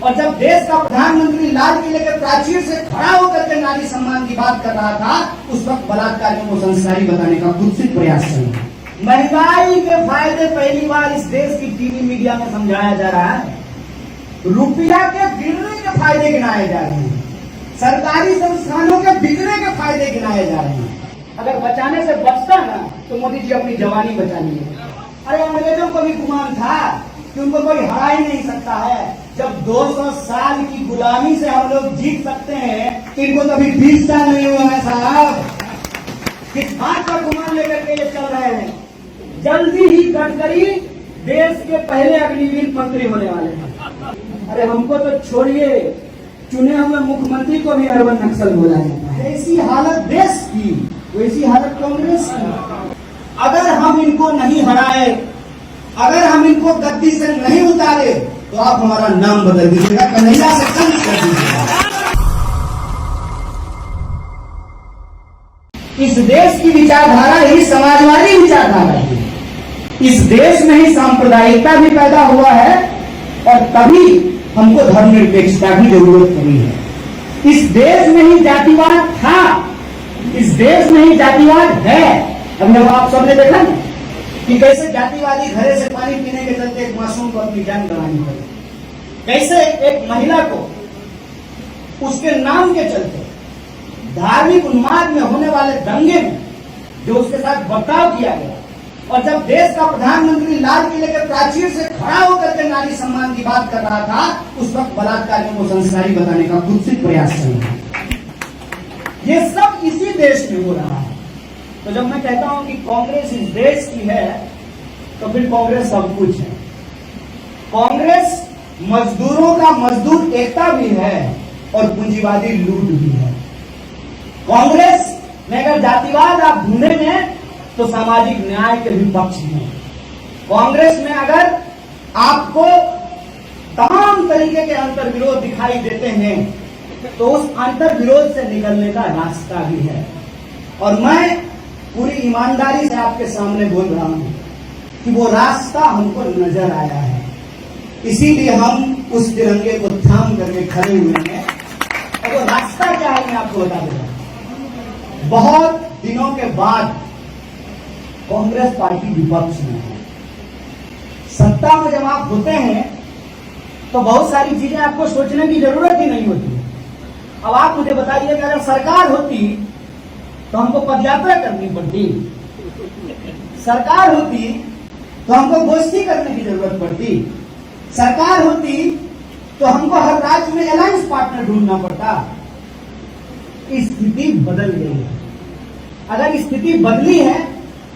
और जब देश का प्रधानमंत्री लाल किले के प्राचीर से खड़ा होकर के नारी सम्मान की बात कर रहा था, उस वक्त बलात्कारियों को संस्कारी बताने का कुत्सित प्रयास चल रहा है। महंगाई के फायदे पहली बार इस देश की टीवी मीडिया में समझाया जा रहा है। रुपया के गिरने के फायदे गिनाए जा रहे हैं, सरकारी संस्थानों के बिकने के फायदे गिनाए जा रहे हैं। अगर बचाने से बचता ना तो मोदी जी अपनी जवानी बचा लिए। अरे अंग्रेजों को भी गुमान था कि उनको कोई हरा ही नहीं सकता है। जब 200 साल की गुलामी से हम लोग जीत सकते हैं, इनको तो अभी 20 साल नहीं हुआ है साहब। किस बात का गुमान लेकर के ये चल रहे हैं? जल्दी ही गडकरी देश के पहले अग्निवीर मंत्री होने वाले हैं। अरे हमको तो छोड़िए, चुने हुए मुख्यमंत्री को भी अर्बन नक्सल बोला जाता है। ऐसी हालत देश की, वैसी हालत कांग्रेस की। अगर हम इनको नहीं हराए, अगर हम इनको गद्दी से नहीं उतारे, तो आप हमारा नाम बदल दीजिएगा, कन्हैया से कम कर दीजिएगा। इस देश की विचारधारा ही समाजवादी विचारधारा है। इस देश में ही सांप्रदायिकता भी पैदा हुआ है और तभी हमको धर्मनिरपेक्षता की जरूरत पड़ी है। इस देश में ही जातिवाद था, इस देश में ही जातिवाद है। अब जब आप सबने देखा ना कि कैसे जातिवादी घरे से पानी पीने के चलते एक मासूम को अपनी जान गंवानी पड़ी, कैसे एक महिला को उसके नाम के चलते धार्मिक उन्माद में होने वाले दंगे में जो उसके साथ बर्ताव किया गया, और जब देश का प्रधानमंत्री लाल किले के प्राचीर से खड़ा होकर के नारी सम्मान की बात कर रहा था, उस वक्त बलात्कारियों को संस्कारी बताने का कुत्सित प्रयास चल रहा है। ये सब इसी देश में हो रहा है। तो जब मैं कहता हूं कि कांग्रेस इस देश की है, तो फिर कांग्रेस सब कुछ है। कांग्रेस मजदूरों का मजदूर एकता भी है और पूंजीवादी लूट भी है। कांग्रेस में अगर जातिवाद आप ढूंढेंगे तो सामाजिक न्याय के भी पक्ष में। कांग्रेस में अगर आपको तमाम तरीके के अंतर्विरोध दिखाई देते हैं, तो उस अंतर्विरोध से निकलने का रास्ता भी है। और मैं पूरी ईमानदारी से आपके सामने बोल रहा हूं कि वो रास्ता हमको नजर आया है, इसीलिए हम उस तिरंगे को थाम करके खड़े हुए हैं। और वो रास्ता क्या है मैं आपको बता दूंगा। बहुत दिनों के बाद कांग्रेस पार्टी विपक्ष में है। सत्ता में जब आप होते हैं तो बहुत सारी चीजें आपको सोचने की जरूरत ही नहीं होती। अब आप मुझे बताइए कि अगर सरकार होती तो हमको पदयात्रा करनी पड़ती, सरकार होती तो हमको गोष्ठी करने की जरूरत पड़ती, सरकार होती तो हमको हर राज्य में अलायंस पार्टनर ढूंढना पड़ता। स्थिति बदल गई है। अगर स्थिति बदली है,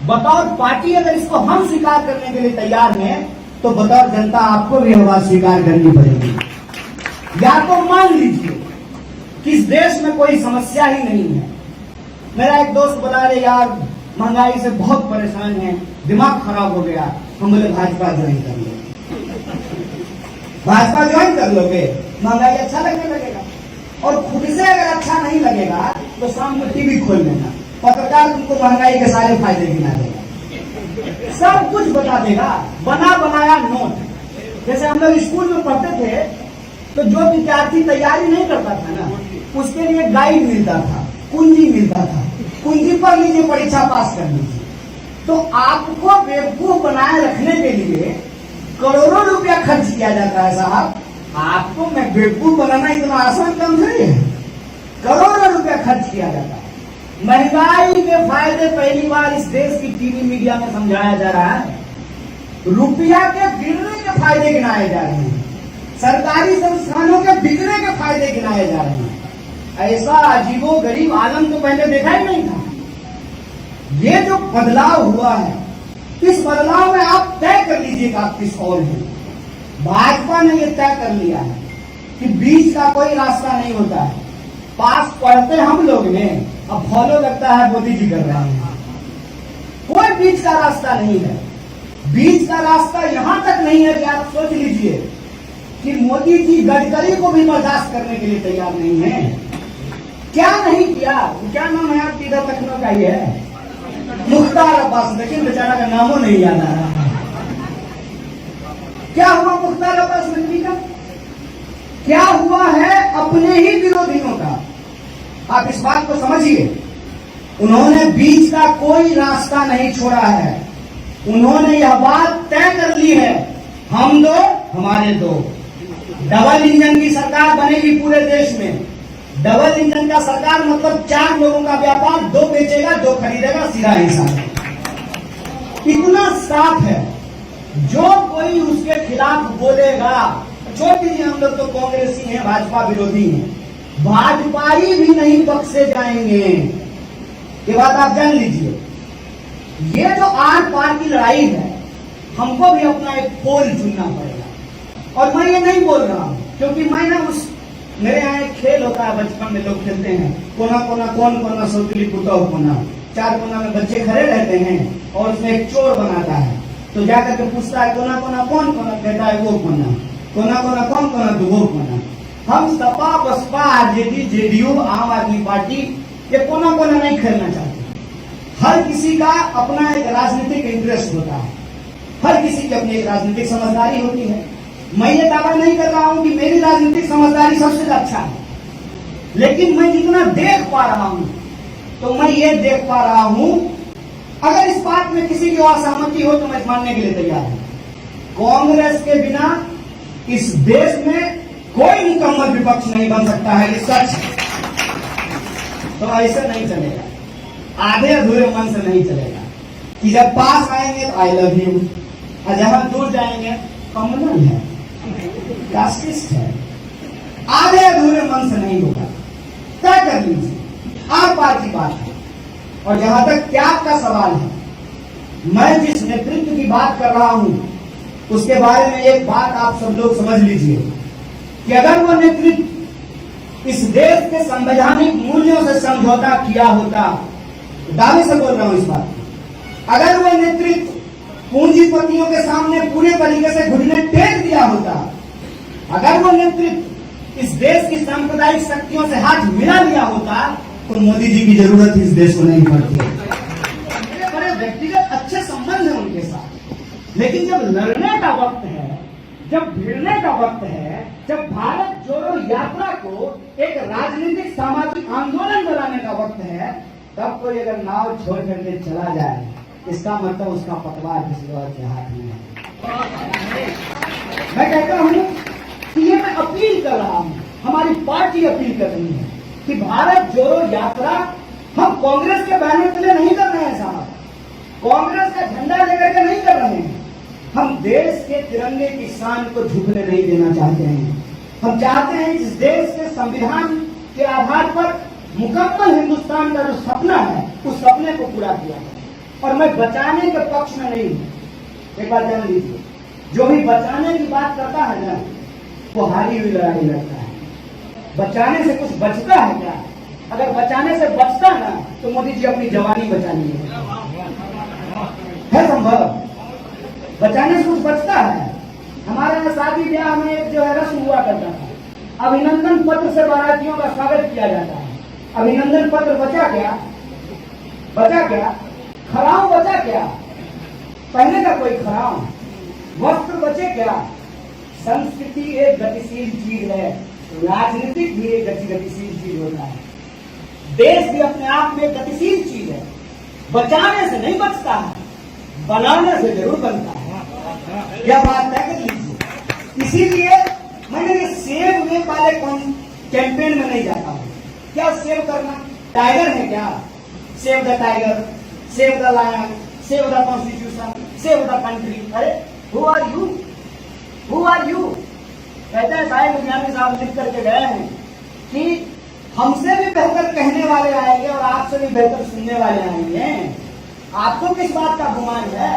बतौर पार्टी अगर इसको हम स्वीकार करने के लिए तैयार हैं, तो बतौर जनता आपको भी यह बात स्वीकार करनी पड़ेगी। या तो मान लीजिए कि इस देश में कोई समस्या ही नहीं है। मेरा एक दोस्त बोला, अरे यार महंगाई से बहुत परेशान है, दिमाग खराब हो गया। हम बोले भाजपा ज्वाइन कर लो। भाजपा ज्वाइन कर लोगे, महंगाई अच्छा लगने लगेगा। और खुद से अगर अच्छा नहीं लगेगा तो शाम को टीवी खोल लेना, पत्रकार तुमको महंगाई के सारे फायदे गिना देगा, सब कुछ बता देगा। बना बनाया नोट। जैसे हम लोग स्कूल में पढ़ते थे तो जो विद्यार्थी तैयारी नहीं करता था ना, उसके लिए गाइड मिलता था, कुंजी मिलता था, कुंजी पढ़ लीजिए, परीक्षा पास कर लीजिए। तो आपको बेवकूफ बनाए रखने के लिए करोड़ों रुपया खर्च किया जाता है साहब। आपको मैं बेवकूफ बनाना इतना आसान काम नहीं है। करोड़ों रुपया खर्च किया जाता है। महंगाई के फायदे पहली बार इस देश की टीवी मीडिया में समझाया जा रहा है। रुपया के गिरने के फायदे गिनाए जा रहे हैं, सरकारी संस्थानों के बिकने के फायदे गिनाए जा रहे हैं। ऐसा अजीबो गरीब आलम तो पहले देखा ही नहीं था। ये जो बदलाव हुआ है, इस बदलाव में आप तय कर लीजिए कि आप किस ओर हैं। भाजपा ने यह तय कर लिया है कि बीच का कोई रास्ता नहीं होता है। पास पढ़ते हम लोग ने, अब फॉलो लगता है मोदी जी कर रहे हैं। कोई बीच का रास्ता नहीं है। बीच का रास्ता यहां तक नहीं है कि आप सोच लीजिए कि मोदी जी गडकरी को भी बर्दाश्त करने के लिए तैयार नहीं है। क्या नहीं किया? क्या नाम है आपकी? इधर लखनऊ का ही है, मुख्तार अब्बास, लेकिन बेचारा का नामों नहीं याद आ रहा। क्या हुआ मुख्तार अब्बास नकवी का? क्या हुआ है अपने ही विरोधियों का। आप इस बात को समझिए, उन्होंने बीच का कोई रास्ता नहीं छोड़ा है। उन्होंने यह बात तय कर ली है, हम दो हमारे दो। डबल इंजन की सरकार बनेगी पूरे देश में। डबल इंजन का सरकार मतलब 4 लोगों का व्यापार, 2 बेचेगा 2 खरीदेगा, सीधा हिसाब। इतना साफ है, जो कोई उसके खिलाफ बोलेगा, छोड़ दीजिए, हम लोग तो कांग्रेसी हैं, भाजपा विरोधी हैं, भाजपाई भी नहीं बख्शे जाएंगे। ये बात आप जान लीजिए। ये जो आर पार की लड़ाई है, हमको भी अपना एक पोल चुनना पड़ेगा। और मैं ये नहीं बोल रहा हूं क्योंकि मैं ना मेरे यहाँ एक खेल होता है, बचपन में लोग खेलते हैं, कोना कोना कौन कोना सौतली पुतौ कोना। 4 कोना में बच्चे खड़े रहते हैं और उसमें एक चोर बनाता है, तो जाकर के पूछता है कोना कोना कौन कोना, कहता है वो कोना। कोना कोना कौन कोना, तो वो कोना। हम सपा बसपा आरजेडी जेडीयू आम आदमी पार्टी ये कोना कोना नहीं खेलना चाहते। हर किसी का अपना एक राजनीतिक इंटरेस्ट होता है, हर किसी की अपनी एक राजनीतिक समझदारी होती है। मैं ये दावा नहीं कर रहा हूं कि मेरी राजनीतिक समझदारी सबसे अच्छा है, लेकिन मैं जितना देख पा रहा हूं तो मैं ये देख पा रहा हूं, अगर इस बात में किसी की असहमति हो तो मैं मानने के लिए तैयार हूं, कांग्रेस के बिना इस देश में कोई मुकम्मल विपक्ष नहीं बन सकता है। ये सच है। तो ऐसे नहीं चलेगा, आधे अधूरे मन से नहीं चलेगा कि जब पास आएंगे तो आई लव यू, और जब हम दूर जाएंगे कम्युनल है, कास्टिस्ट है। आधे अधूरे मन से नहीं होगा, तय कर लीजिए। आर पार की बात है। और जहां तक त्याग का सवाल है, मैं जिस नेतृत्व की बात कर रहा हूं उसके बारे में एक बात आप सब लोग समझ लीजिए कि अगर वो नेतृत्व इस देश के संवैधानिक मूल्यों से समझौता किया होता, दावे से बोल रहा हूं इस बात, अगर वो नेतृत्व पूंजीपतियों के सामने पूरे तरीके से घुटने टेक दिया होता, अगर वो नेतृत्व इस देश की सांप्रदायिक शक्तियों से हाथ मिला लिया होता, तो मोदी जी की जरूरत इस देश को नहीं पड़ती। मेरे बड़े व्यक्तिगत अच्छे संबंध हैं उनके साथ, लेकिन जब लड़ने का वक्त है, जब भिड़ने का वक्त है, जब भारत जोड़ो यात्रा को एक राजनीतिक सामाजिक आंदोलन बनाने का वक्त है, तब कोई अगर नाव छोड़ करके चला जाए, इसका मतलब उसका पतवार किसी और के हाथ में है। मैं कहता हूं कि ये मैं अपील कर रहा हूं, हमारी पार्टी अपील कर रही है कि भारत जोड़ो यात्रा हम कांग्रेस के बैनर के लिए नहीं कर रहे हैं साहब, कांग्रेस का झंडा लेकर के नहीं कर रहे हैं। हम देश के तिरंगे की शान को झुकने नहीं देना चाहते हैं। हम चाहते हैं इस देश के संविधान के आधार पर मुकम्मल हिंदुस्तान का जो सपना है, उस सपने को पूरा किया है। और मैं बचाने के पक्ष में नहीं हूं। एक बात जान लीजिए, जो भी बचाने की बात करता है ना, वो हारी हुई लड़ाई लड़ता है। बचाने से कुछ बचता है क्या? अगर बचाने से बचता ना, तो मोदी जी अपनी जवानी बचा लिए है संभव? बचाने से कुछ बचता है? हमारे यहाँ शादी ब्याह में एक जो है रस्म हुआ करता था, अभिनंदन पत्र से बारातियों का स्वागत किया जाता है। अभिनंदन पत्र बचा क्या? बचा क्या? खराव बचा क्या? पहने का कोई खराव? वस्त्र बचे क्या? संस्कृति एक गतिशील चीज है, राजनीतिक भी एक गतिशील चीज होता है, देश भी अपने आप में गतिशील चीज है। बचाने से नहीं बचता है, बनाने से जरूर बनता है। यह बात तय कर लीजिए। इसीलिए मैंने ये सेव में वाले कैंपेन में नहीं जाता हूं। क्या सेव करना टाइगर है क्या? Save the tiger, save the lion, save the constitution, save the country. अरे who are you? Who are you? कहते हैं साहिब विज्ञानी साहब लिख करके गए हैं कि हमसे भी बेहतर कहने वाले आएंगे और आपसे भी बेहतर सुनने वाले आएंगे। आपको किस बात का गुमान है?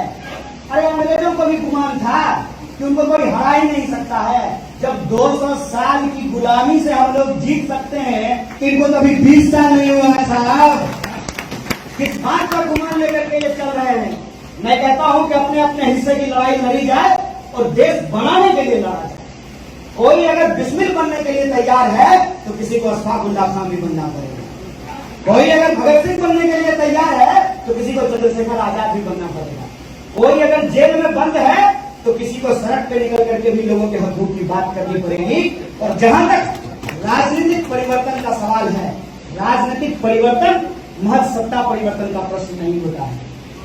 अरे अंग्रेजों को भी गुमान था कि उनको कोई हरा ही नहीं सकता है। जब 200 साल की गुलामी से हम लोग जीत सकते हैं, इनको तो अभी 20 साल नहीं हुआ है साहब। किस बात का गुमान लेकर के ये चल रहे हैं? मैं कहता हूं कि अपने अपने हिस्से की लड़ाई लड़ी जाए और देश बनाने के लिए लड़ा जाए। कोई अगर बिस्मिल बनने के लिए तैयार है तो किसी को अशफाक उल्लाह खान भी बनना पड़ेगा। कोई अगर भगत सिंह बनने के लिए तैयार है तो किसी को चंद्रशेखर आजाद भी बनना पड़ेगा। कोई अगर जेल में बंद है तो किसी को सड़क पे निकल करके भी लोगों के हकूक की बात करनी पड़ेगी। और जहां तक राजनीतिक परिवर्तन का सवाल है, राजनीतिक परिवर्तन महज सत्ता परिवर्तन का प्रश्न नहीं होता है।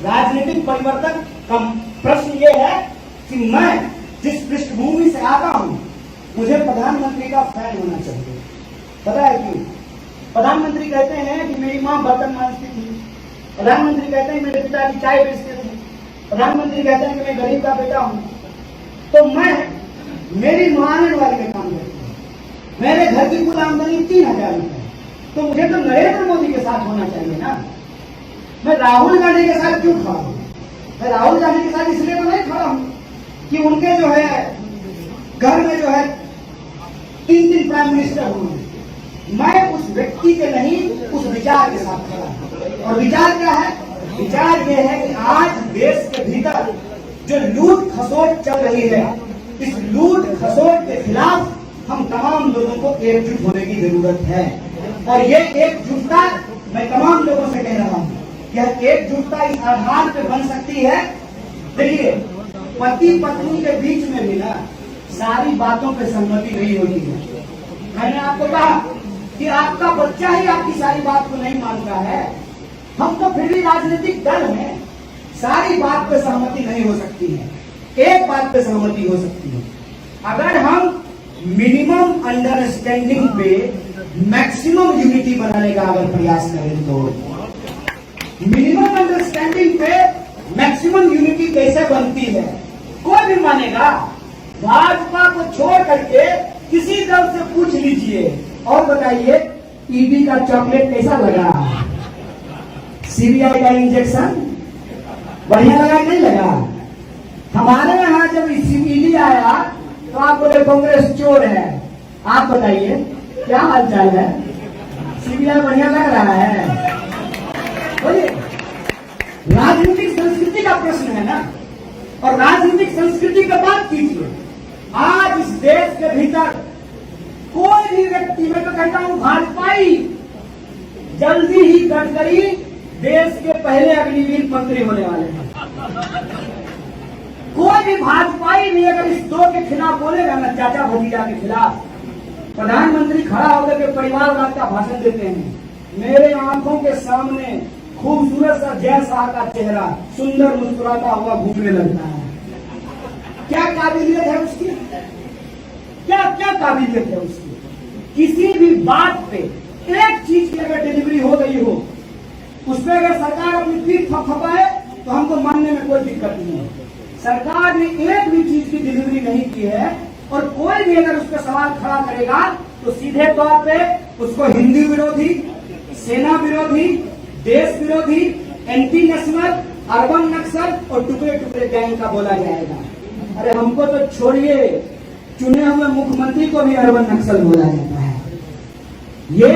राजनीतिक परिवर्तन का प्रश्न ये है कि मैं जिस पृष्ठभूमि से आता हूं, मुझे प्रधानमंत्री का फैन होना चाहिए। पता है क्यों? प्रधानमंत्री कहते हैं कि मेरी मां बर्तन मांजती थी, प्रधानमंत्री कहते हैं मेरे पिताजी चाय बेचते थे, प्रधानमंत्री कहते हैं कि मैं गरीब का बेटा हूं, तो मेरी मां आंगनबाड़ी में काम करती है, मेरे घर की कुल आमदनी 3000 रुपए, तो मुझे तो नरेंद्र मोदी के साथ होना चाहिए ना। मैं राहुल गांधी के साथ क्यों खड़ा हूं? मैं राहुल गांधी के साथ इसलिए तो नहीं खड़ा हूं कि उनके जो है घर में जो है 3 प्राइम मिनिस्टर होंगे। मैं उस व्यक्ति के नहीं, उस विचार के साथ खड़ा हूं। और विचार क्या है? विचार यह है कि आज देश के भीतर जो लूट खसोट चल रही है, इस लूट खसोट के खिलाफ हम तमाम लोगों को एकजुट होने की जरूरत है। और ये एकजुटता मैं तमाम लोगों से कह रहा हूं, यह एकजुटता इस आधार पर बन सकती है। देखिए, पति पत्नी के बीच में भी ना सारी बातों पे सहमति नहीं होती है। मैंने आपको कहा कि आपका बच्चा ही आपकी सारी बात को नहीं मानता है। हम तो फिर भी राजनीतिक दल हैं, सारी बात पे सहमति नहीं हो सकती है, एक बात पे सहमति हो सकती है। अगर हम मिनिमम अंडरस्टैंडिंग पे मैक्सिमम यूनिटी बनाने का अगर प्रयास करें तो मिनिमम अंडरस्टैंडिंग पे मैक्सिमम यूनिटी कैसे बनती है कोई भी मानेगा। भाजपा को छोड़ करके किसी दल से पूछ लीजिए और बताइए ईडी का चॉकलेट कैसा लगा, सीबीआई का इंजेक्शन बढ़िया लगा नहीं लगा। हमारे यहाँ जब ईडी आया तो आप बोले कांग्रेस चोर है। आप बताइए क्या हालचाल है? सीबीआई बढ़िया लग रहा है? बोलिए, राजनीतिक संस्कृति का प्रश्न है ना। और राजनीतिक संस्कृति की बात कीजिए। आज इस देश के भीतर कोई भी व्यक्ति, मैं तो कहता हूं भाजपाई, जल्दी ही गडकरी देश के पहले अग्निवीर मंत्री होने वाले हैं। कोई भी भाजपाई भी अगर इस दो के खिलाफ बोलेगा ना, चाचा भतीजा के खिलाफ, प्रधानमंत्री खड़ा होकर के परिवारवाद का भाषण देते हैं। मेरे आंखों के सामने खूबसूरत सा जय शाह का चेहरा सुंदर मुस्कुराता हुआ घूमने लगता है। क्या काबिलियत है उसकी? क्या काबिलियत है उसकी? किसी भी बात पे एक चीज की अगर डिलीवरी हो गई हो, उसमें अगर सरकार अपनी पीठ थपथपाए तो हमको मानने में कोई दिक्कत नहीं है। सरकार ने एक भी चीज की डिलीवरी नहीं की है और कोई भी अगर उस पर सवाल खड़ा करेगा तो सीधे तौर पे उसको हिंदी विरोधी, सेना विरोधी, देश विरोधी, एंटी नेशनल, अर्बन नक्सल और टुकड़े टुकड़े गैंग का बोला जाएगा। अरे हमको तो छोड़िए, चुने हुए मुख्यमंत्री को भी अर्बन नक्सल बोला जाता है। ये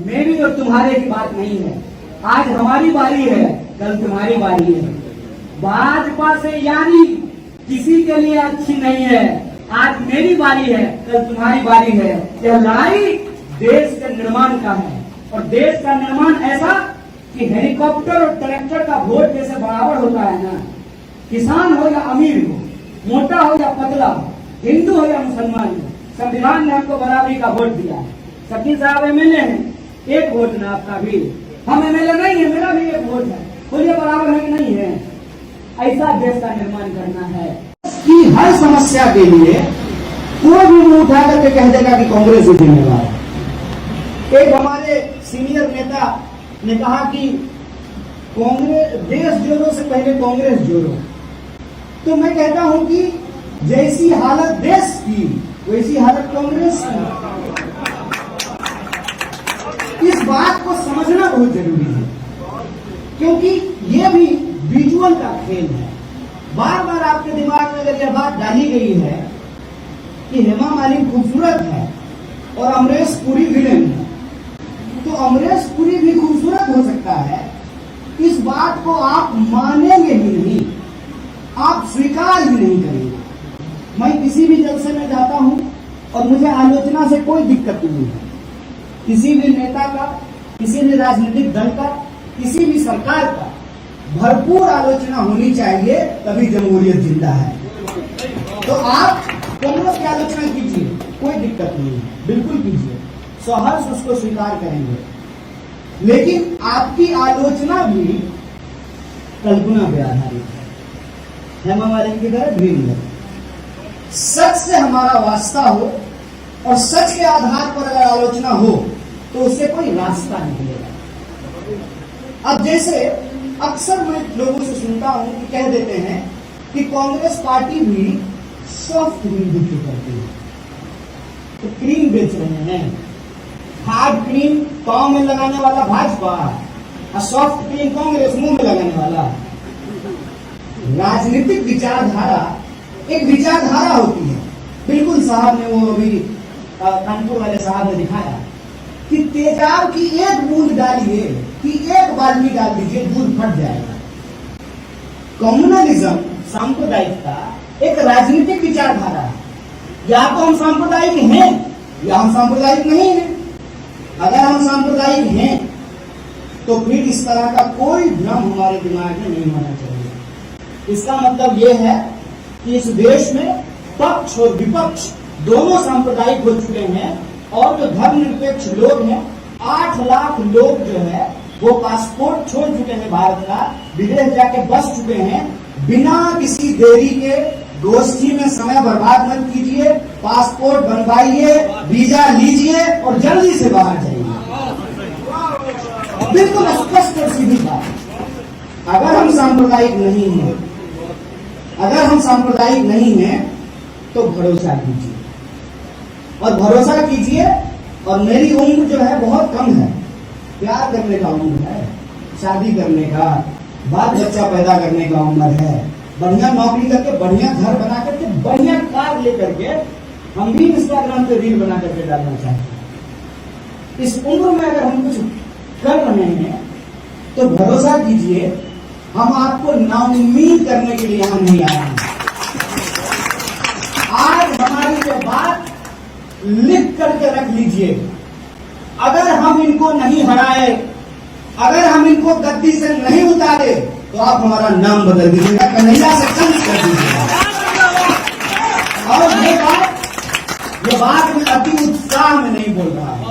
मेरी और तुम्हारे की बात नहीं है। आज हमारी बारी है, कल तुम्हारी बारी है। भाजपा से यानी किसी के लिए अच्छी नहीं है। आज मेरी बारी है, कल तुम्हारी बारी है। यह लड़ाई देश के निर्माण का है और देश का निर्माण ऐसा कि हेलीकॉप्टर और ट्रैक्टर का वोट जैसे बराबर होता है ना। किसान हो या अमीर हो, मोटा हो या पतला हो, हिंदू हो या मुसलमान हो, संविधान ने हमको बराबरी का वोट दिया है। शकील साहब एमएलए हैं, एक वोट ना आपका भी। हम एमएलए नहीं है, मेरा भी एक वोट है। बोलिए बराबर है कि नहीं है? ऐसा देश का निर्माण करना है कि हर समस्या के लिए कोई भी मुंह उठा करके कह देगा कि कांग्रेस ही जिम्मेदार है। एक हमारे सीनियर नेता ने कहा कि कांग्रेस देश जोड़ो से पहले कांग्रेस जोड़ो। तो मैं कहता हूं कि जैसी हालत देश की वैसी हालत कांग्रेस की। इस बात को समझना बहुत जरूरी है क्योंकि ये भी विजुअल का खेल है। बार बार आपके दिमाग में अगर यह बात डाली गई है कि हेमा मालिनी खूबसूरत है और अमरीश पुरी विलेन है, तो अमरीश पुरी भी खूबसूरत हो सकता है। इस बात को आप मानेंगे ही नहीं, आप स्वीकार भी नहीं करेंगे। मैं किसी भी जलसे में जाता हूं और मुझे आलोचना से कोई दिक्कत नहीं है। किसी भी नेता का, किसी भी राजनीतिक दल का, किसी भी सरकार का भरपूर आलोचना होनी चाहिए, तभी जमहूरियत जिंदा है। तो आप कांग्रेस की आलोचना कीजिए, कोई दिक्कत नहीं है, बिल्कुल कीजिए, सहर्ष उसको स्वीकार करेंगे। लेकिन आपकी आलोचना भी कल्पना पे आधारित है। हेमा मालिनी की तरह ड्रीम है। सच से हमारा वास्ता हो और सच के आधार पर अगर आलोचना हो तो उससे कोई रास्ता निकलेगा। अब जैसे अक्सर मैं लोगों से सुनता हूं कि कह देते हैं कि कांग्रेस पार्टी भी सॉफ्ट क्रीम बिक्री करती है, तो क्रीम बेच रहे हैं। हार्ड क्रीम पांव में लगाने वाला भाजपा और सॉफ्ट क्रीम कांग्रेस मुंह में लगाने वाला। राजनीतिक विचारधारा एक विचारधारा होती है। बिल्कुल साहब ने वो अभी कानपुर वाले साहब ने दिखाया कि तेजाब की एक बूंद डालिए कि एक बाल्टी डाल दीजिए, दूध फट जाएगा। कम्युनलिज्म, सांप्रदायिकता एक राजनीतिक विचारधारा है। या तो हम सांप्रदायिक हैं या हम सांप्रदायिक नहीं हैं। अगर हम सांप्रदायिक हैं तो फिर इस तरह का कोई भ्रम हमारे दिमाग में नहीं होना चाहिए। इसका मतलब यह है कि इस देश में पक्ष और विपक्ष दोनों सांप्रदायिक हो चुके हैं और जो धर्मनिरपेक्ष लोग हैं, 8 लाख लोग जो है वो पासपोर्ट छोड़ चुके हैं भारत का, विदेश जाके बस चुके हैं। बिना किसी देरी के गोष्ठी में समय बर्बाद मत कीजिए, पासपोर्ट बनवाइए, वीजा लीजिए और जल्दी से बाहर जाइए। बिल्कुल स्पष्ट और सीधी बात। अगर हम सांप्रदायिक नहीं हैं, अगर हम सांप्रदायिक नहीं हैं तो भरोसा कीजिए और भरोसा कीजिए। और मेरी उम्र जो है बहुत कम है, प्यार करने का उम्र है, शादी करने का, बाल बच्चा पैदा करने का उम्र है, बढ़िया नौकरी करके, बढ़िया घर बना करके, बढ़िया कार लेकर के हम भी इंस्टाग्राम पे रील बना करके डालना चाहते हैं। इस उम्र में अगर हम कुछ कर रहे हैं तो भरोसा कीजिए हम आपको नाउम्मीद करने के लिए यहां नहीं आए हैं। आज हमारी जो बात लिख करके रख लीजिए, अगर हम इनको नहीं हराए, अगर हम इनको गद्दी से नहीं उतारे तो आप हमारा नाम बदल दीजिएगा, कन्हैया से कंस कर दीजिएगा। और ये बात मैं अति उत्साह में नहीं बोल रहा हूं।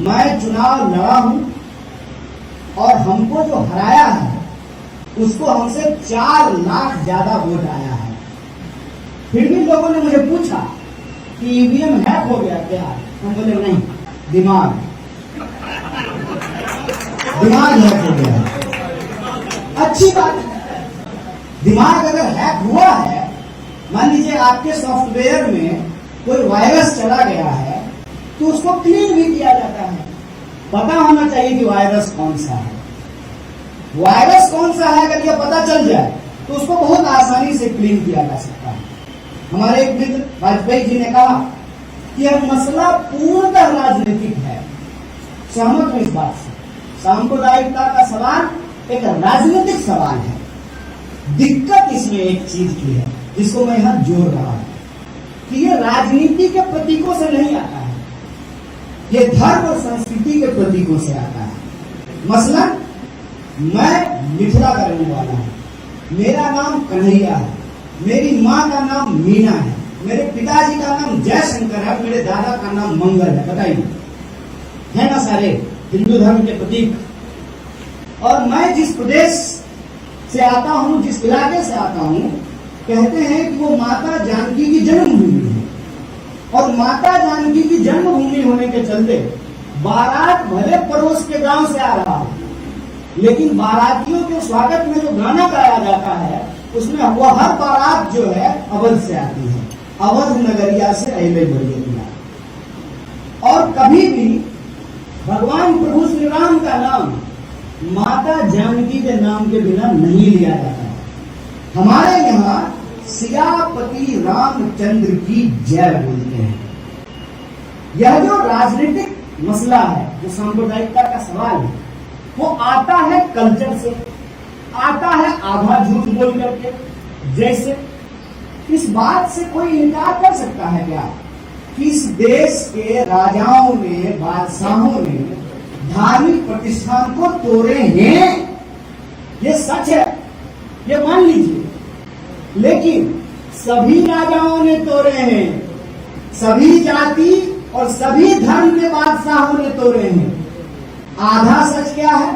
मैं चुनाव लड़ा हूं और हमको जो हराया है उसको हमसे 4 लाख ज्यादा वोट आया है। फिर भी लोगों ने मुझे पूछा कि ईवीएम हैक हो गया क्या? हम बोले नहीं, दिमाग हैक हो गया। अच्छी बात है, दिमाग अगर हैक हुआ है, मान लीजिए आपके सॉफ्टवेयर में कोई वायरस चला गया है तो उसको क्लीन भी किया जाता है। पता होना चाहिए कि वायरस कौन सा है। वायरस कौन सा है अगर यह पता चल जाए तो उसको बहुत आसानी से क्लीन किया जा सकता है। हमारे एक मित्र वाजपेयी जी ने कहा कि यह मसला पूर्णतः राजनीतिक है। सहमत हूं इस बात से। सांप्रदायिकता का सवाल एक राजनीतिक सवाल है। दिक्कत इसमें एक चीज की है जिसको मैं यहां जोड़ रहा हूं कि ये राजनीति के प्रतीकों से नहीं आता है, ये धर्म और संस्कृति के प्रतीकों से आता है। मसलन मैं मिथिला का रहने वाला हूं, मेरा नाम कन्हैया है, मेरी माँ का नाम मीना है, मेरे पिताजी का नाम जयशंकर है, मेरे दादा का नाम मंगल है। बताइए, है ना सारे हिंदू धर्म के प्रतीक। और मैं जिस प्रदेश से आता हूं, जिस इलाके से आता हूं, कहते हैं कि वो माता जानकी की जन्मभूमि है। और माता जानकी की जन्मभूमि होने के चलते बारात भले पड़ोस के गांव से आ रहा हो, लेकिन बारातियों के स्वागत में जो गाना गाया जाता है उसमें वो हर बारात जो है अवध से आती है, अवध नगरिया से अहले बरिया। और कभी भी भगवान प्रभु श्री राम का नाम माता जानकी के नाम के बिना नहीं लिया जाता है। हमारे यहाँ सियापति रामचंद्र की जय बोलते हैं। यह जो राजनीतिक मसला है, जो सांप्रदायिकता का सवाल है, वो आता है कल्चर से, आता है आधा झूठ बोल करके। जैसे इस बात से कोई इनकार कर सकता है क्या कि इस देश के राजाओं ने, बादशाहों ने धार्मिक प्रतिष्ठान को तोड़े हैं? ये सच है, ये मान लीजिए। लेकिन सभी राजाओं ने तोड़े हैं, सभी जाति और सभी धर्म के बादशाहों ने तोड़े हैं। आधा सच क्या है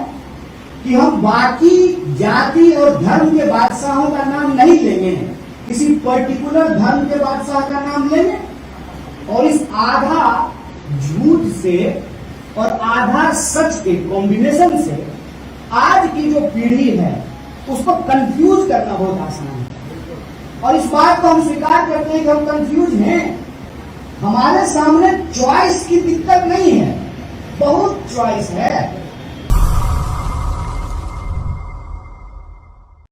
कि हम बाकी जाति और धर्म के बादशाहों का नाम नहीं लेंगे, किसी पर्टिकुलर धर्म के बादशाह का नाम लेंगे और इस आधा झूठ से और आधा सच के कॉम्बिनेशन से आज की जो पीढ़ी है उसको कंफ्यूज करना बहुत आसान है। और इस बात को हम स्वीकार करते हैं कि हम कंफ्यूज हैं। हमारे सामने चॉइस की दिक्कत नहीं है, बहुत चॉइस है।